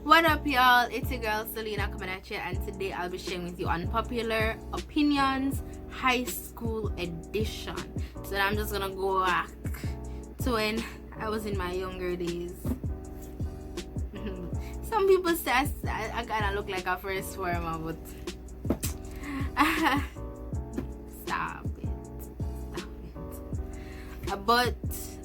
What up, y'all? It's your girl Selena coming at you, and today I'll be sharing with you unpopular opinions, high school edition. So I'm just gonna go back to when I was in my younger days. Some people say I kinda look like a first former, but stop it. But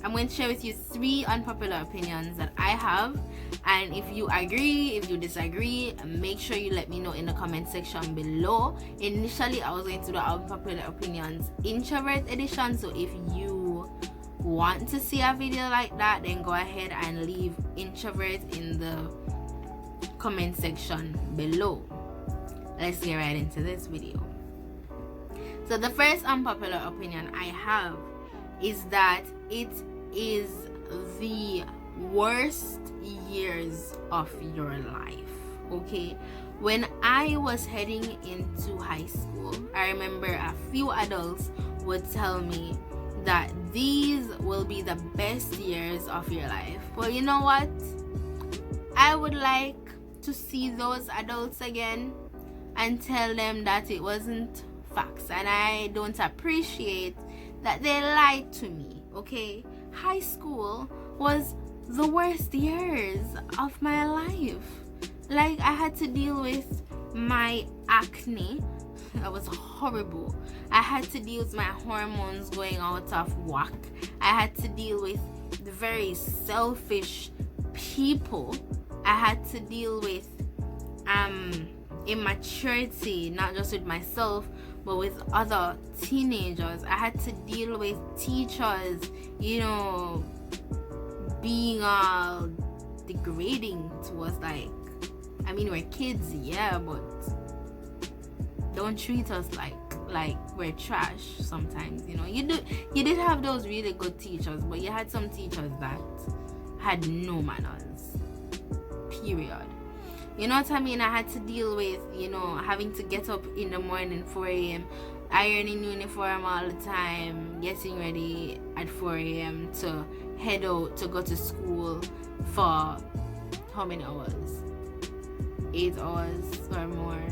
I'm going to share with you 3 unpopular opinions that I have, and if you agree, if you disagree, make sure you let me know in the comment section below. Initially I was going to do unpopular opinions introvert edition, so if you want to see a video like that, then go ahead and leave introvert in the comment section below. Let's get right into this video. So the first unpopular opinion I have is that it is the worst years of your life. Okay, when I was heading into high school, I remember a few adults would tell me that these will be the best years of your life. But you know what, I would like to see those adults again and tell them that it wasn't facts, and I don't appreciate that they lied to me. Okay, high school was the worst years of my life. Like, I had to deal with my acne. That was horrible. I had to deal with my hormones going out of whack. I had to deal with the very selfish people. I had to deal with immaturity, not just with myself but with other teenagers. I had to deal with teachers, being all degrading to us. Like, I mean, we're kids, yeah, but don't treat us like we're trash sometimes. You did have those really good teachers, but you had some teachers that had no manners, period. You know what I mean? I had to deal with, having to get up in the morning 4 a.m, ironing uniform all the time, getting ready at 4 a.m. to head out to go to school for how many hours? 8 hours or more,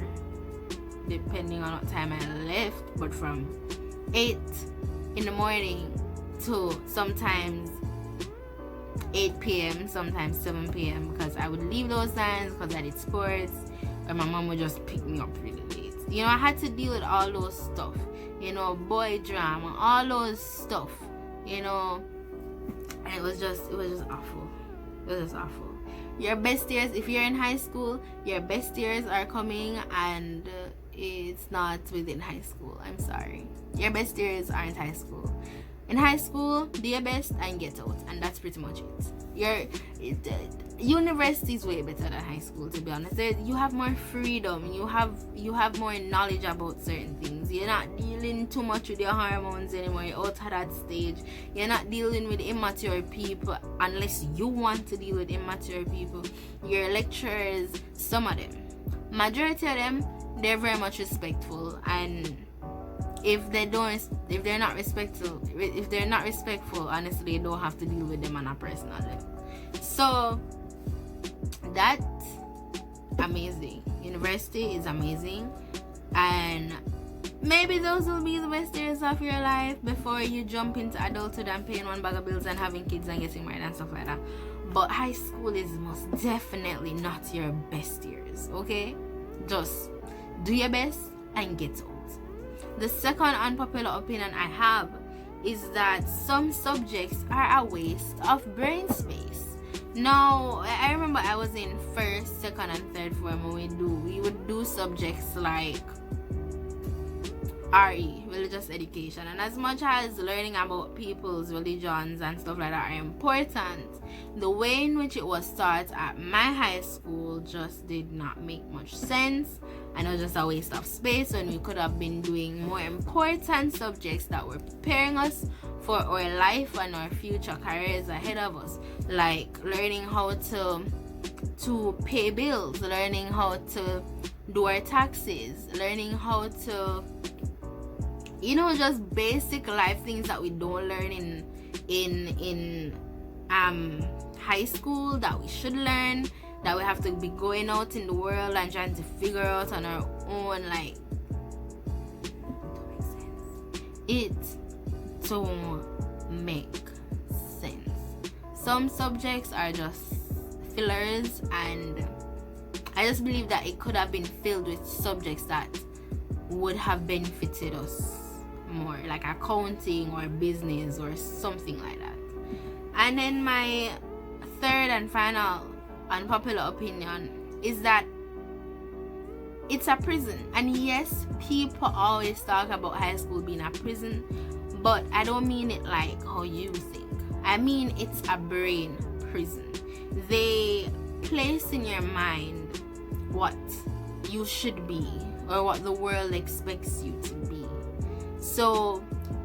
depending on what time I left. But from 8 in the morning to sometimes 8 p.m, sometimes 7 p.m, because I would leave those times because I did sports, and my mom would just pick me up really late. I had to deal with all those stuff, boy drama, all those stuff, and it was just awful. It was just awful. Your best years, if you're in high school, your best years are coming, and it's not within high school. I'm sorry. Your best years aren't high school. In high school, do your best and get out, and that's pretty much it. University is way better than high school, to be honest. You have more freedom. You have more knowledge about certain things. You're not dealing too much with your hormones anymore. You're out of that stage. You're not dealing with immature people unless you want to deal with immature people. Your lecturers, some of them, majority of them, they're very much respectful, and if they're not respectful, honestly, you don't have to deal with them on a personal level. So that's amazing. University is amazing, and maybe those will be the best years of your life before you jump into adulthood and paying one bag of bills and having kids and getting married and stuff like that. But high school is most definitely not your best years. Okay, just do your best and get out. The second unpopular opinion I have is that some subjects are a waste of brain space. Now, I remember I was in first, second, and third form when we would do subjects like RE, religious education, and as much as learning about people's religions and stuff like that are important, the way in which it was taught at my high school just did not make much sense, and it was just a waste of space when we could have been doing more important subjects that were preparing us for our life and our future careers ahead of us, like learning how to pay bills, learning how to do our taxes, learning how to just basic life things that we don't learn in high school that we should learn. that we have to be going out in the world and trying to figure out on our own. Like, it don't make sense. Some subjects are just fillers, and I just believe that it could have been filled with subjects that would have benefited us more, like accounting or business or something like that. And then my third and final unpopular opinion is that it's a prison. And yes, people always talk about high school being a prison, but I don't mean it like how you think. I mean it's a brain prison. They place in your mind what you should be or what the world expects you to be. So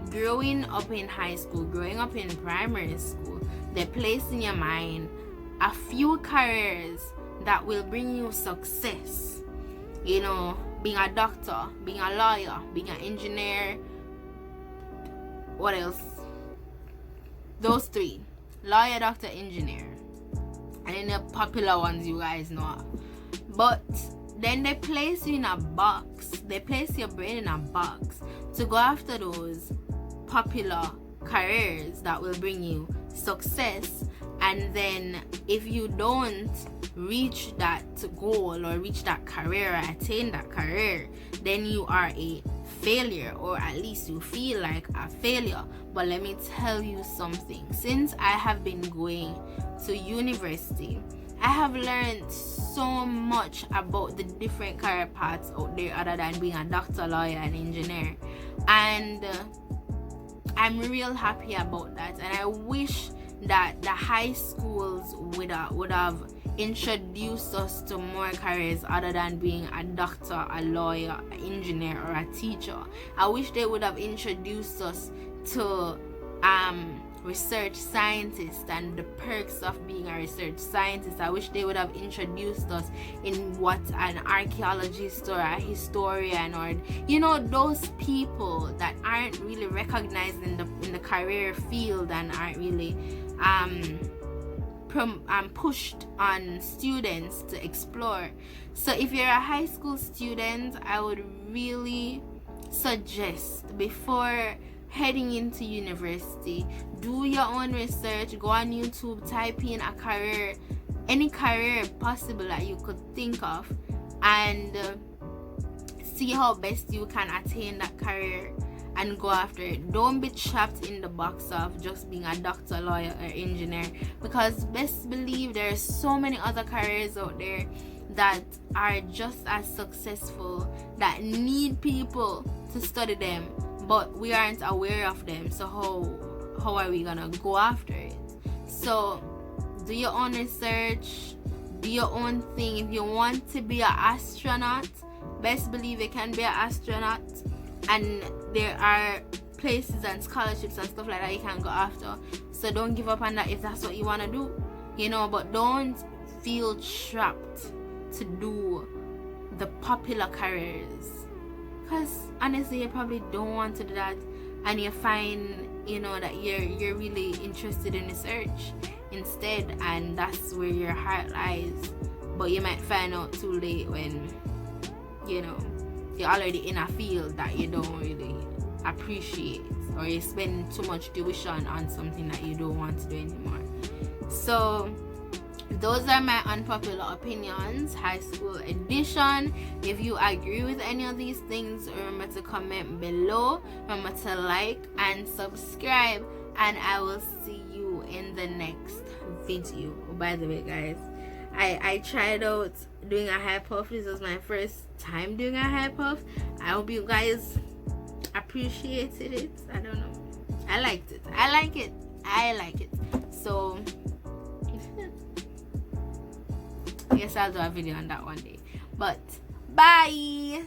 growing up in high school, growing up in primary school, they place in your mind a few careers that will bring you success. You know, being a doctor, being a lawyer, being an engineer. What else? Those three: lawyer, doctor, engineer. And then the popular ones you guys know. But then they place you in a box. They place your brain in a box to go after those popular careers that will bring you success. And then if you don't reach that goal or reach that career or attain that career, then you are a failure, or at least you feel like a failure. But let me tell you something. Since I have been going to university, I have learned so much about the different career paths out there other than being a doctor, lawyer, and engineer. And I'm real happy about that. And I wish that the high schools would have introduced us to more careers other than being a doctor, a lawyer, an engineer, or a teacher. I wish they would have introduced us to research scientist and the perks of being a research scientist. I wish they would have introduced us in what an archaeologist or a historian, or you know, those people that aren't really recognized in the career field and aren't really pushed on students to explore. So if you're a high school student, I would really suggest, before heading into university, do your own research. Go on YouTube, type in a career, any career possible that you could think of, and see how best you can attain that career and go after it. Don't be trapped in the box of just being a doctor, lawyer, or engineer, because best believe there are so many other careers out there that are just as successful, that need people to study them, but we aren't aware of them. So how are we gonna go after it? So do your own research, do your own thing. If you want to be an astronaut, best believe you can be an astronaut, and there are places and scholarships and stuff like that you can go after. So don't give up on that if that's what you want to do, you know. But don't feel trapped to do the popular careers, because honestly you probably don't want to do that, and you find, you know, that you're really interested in research instead, and that's where your heart lies. But you might find out too late when, you know, you're already in a field that you don't really appreciate, or you spend too much tuition on something that you don't want to do anymore. So those are my unpopular opinions, high school edition. If you agree with any of these things, remember to comment below, remember to like and subscribe, and I will see you in the next video. Oh, by the way guys, I tried out doing a high puff. This was my first time doing a high puff. I hope you guys appreciated it. I don't know, I liked it. I like it. So I guess I'll do a video on that one day. But bye.